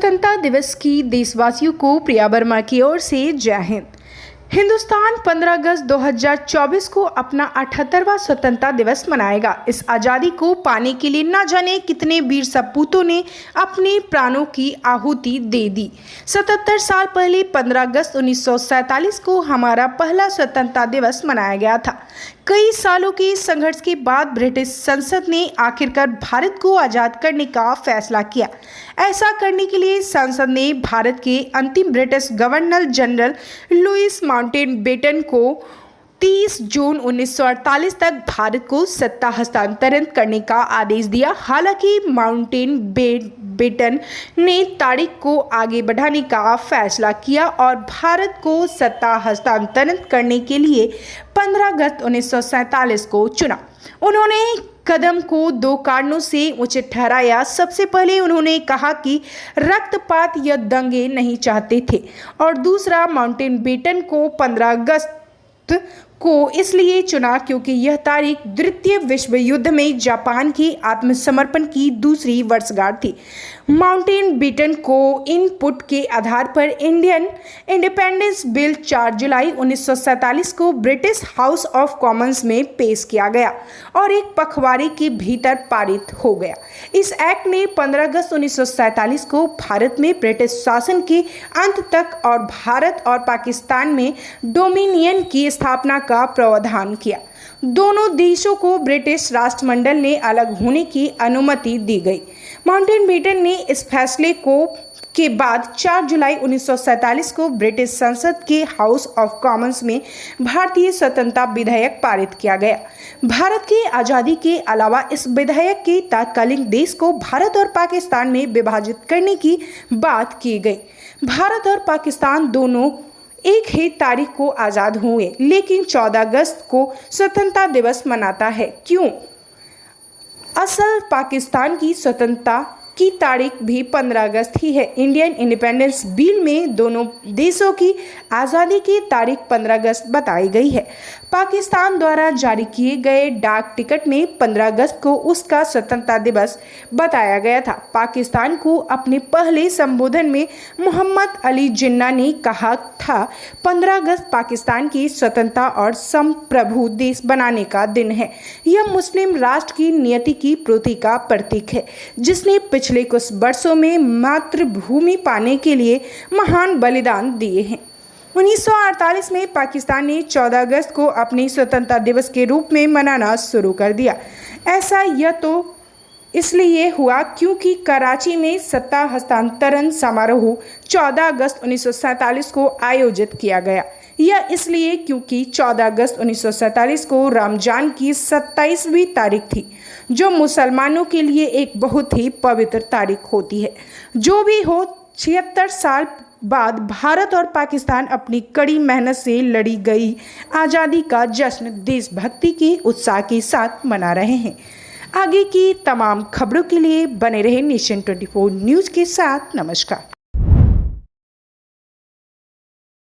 स्वतंत्रता दिवस की देशवासियों को प्रिया वर्मा की ओर से जय हिंद। हिंदुस्तान 15 अगस्त 2024 को अपना 78वां स्वतंत्रता दिवस मनाएगा। इस आज़ादी को पाने के लिए न जाने कितने वीर सपूतों ने अपने प्राणों की आहुति दे दी। 77 साल पहले 15 अगस्त 1947 को हमारा पहला स्वतंत्रता दिवस मनाया गया था। कई सालों के संघर्ष के बाद ब्रिटिश संसद ने आखिरकार भारत को आज़ाद करने का फैसला किया। ऐसा करने के लिए संसद ने भारत के अंतिम British governor general Louis Mountbatten को 30 जून 1948 तक भारत को सत्ता हस्तांतरित करने का आदेश दिया। हालांकि माउंटबेटन ने तारीख को आगे बढ़ाने का फैसला किया और भारत को सत्ता हस्तांतरित करने के लिए 15 अगस्त 1947 को चुना। उन्होंने कदम को दो कारणों से उचित ठहराया। सबसे पहले उन्होंने कहा कि रक्तपात या दंगे नहीं चाहते थे, और दूसरा, माउंटबेटन को 15 अगस्त को इसलिए चुना क्योंकि यह तारीख द्वितीय विश्व युद्ध में जापान के आत्मसमर्पण की दूसरी वर्षगांठ थी। माउंटबेटन को इनपुट के आधार पर इंडियन इंडिपेंडेंस बिल 4 जुलाई 1947 को ब्रिटिश हाउस ऑफ कॉमन्स में पेश किया गया और एक पखवाड़े के भीतर पारित हो गया। इस एक्ट ने 15 अगस्त 1947 को भारत में ब्रिटिश शासन के अंत तक और भारत और पाकिस्तान में डोमिनियन की स्थापना का प्रावधान किया। दोनों देशों को ब्रिटिश राष्ट्रमंडल ने अलग होने की अनुमति दी गई। माउंटबेटन ने इस फैसले के बाद 4 जुलाई 1947 को ब्रिटिश संसद के हाउस ऑफ कॉमन्स में भारतीय स्वतंत्रता विधेयक पारित किया गया। भारत की आज़ादी के अलावा इस विधेयक के तत्कालीन देश को भारत और पाकिस्तान में विभाजित करने की बात की गई। भारत और पाकिस्तान दोनों एक ही तारीख को आज़ाद हुए, लेकिन 14 अगस्त को स्वतंत्रता दिवस मनाता है। क्यों? असल पाकिस्तान की स्वतंत्रता की तारीख भी 15 अगस्त ही है। इंडियन इंडिपेंडेंस बिल में दोनों देशों की आज़ादी की तारीख 15 अगस्त बताई गई है। पाकिस्तान द्वारा जारी किए गए डाक टिकट में 15 अगस्त को उसका स्वतंत्रता दिवस बताया गया था। पाकिस्तान को अपने पहले संबोधन में मोहम्मद अली जिन्ना ने कहा था, 15 अगस्त पाकिस्तान की स्वतंत्रता और संप्रभु देश बनाने का दिन है। यह मुस्लिम राष्ट्र की नियति की पूर्ति का प्रतीक है, जिसने पिछले कुछ वर्षों में मातृभूमि पाने के लिए महान बलिदान दिए हैं। 1948 में पाकिस्तान ने 14 अगस्त को अपनी स्वतंत्रता दिवस के रूप में मनाना शुरू कर दिया। ऐसा यह तो इसलिए हुआ क्योंकि कराची में सत्ता हस्तांतरण समारोह 14 अगस्त 1947 को आयोजित किया गया। यह इसलिए क्योंकि 14 अगस्त 1947 को रमजान की 27वीं तारीख थी, जो मुसलमानों के लिए एक बहुत ही पवित्र तारीख होती है। जो भी हो, 76 साल बाद भारत और पाकिस्तान अपनी कड़ी मेहनत से लड़ी गई आज़ादी का जश्न देशभक्ति के उत्साह के साथ मना रहे हैं। आगे की तमाम खबरों के लिए बने रहे नेशन 24 न्यूज़ के साथ। नमस्कार।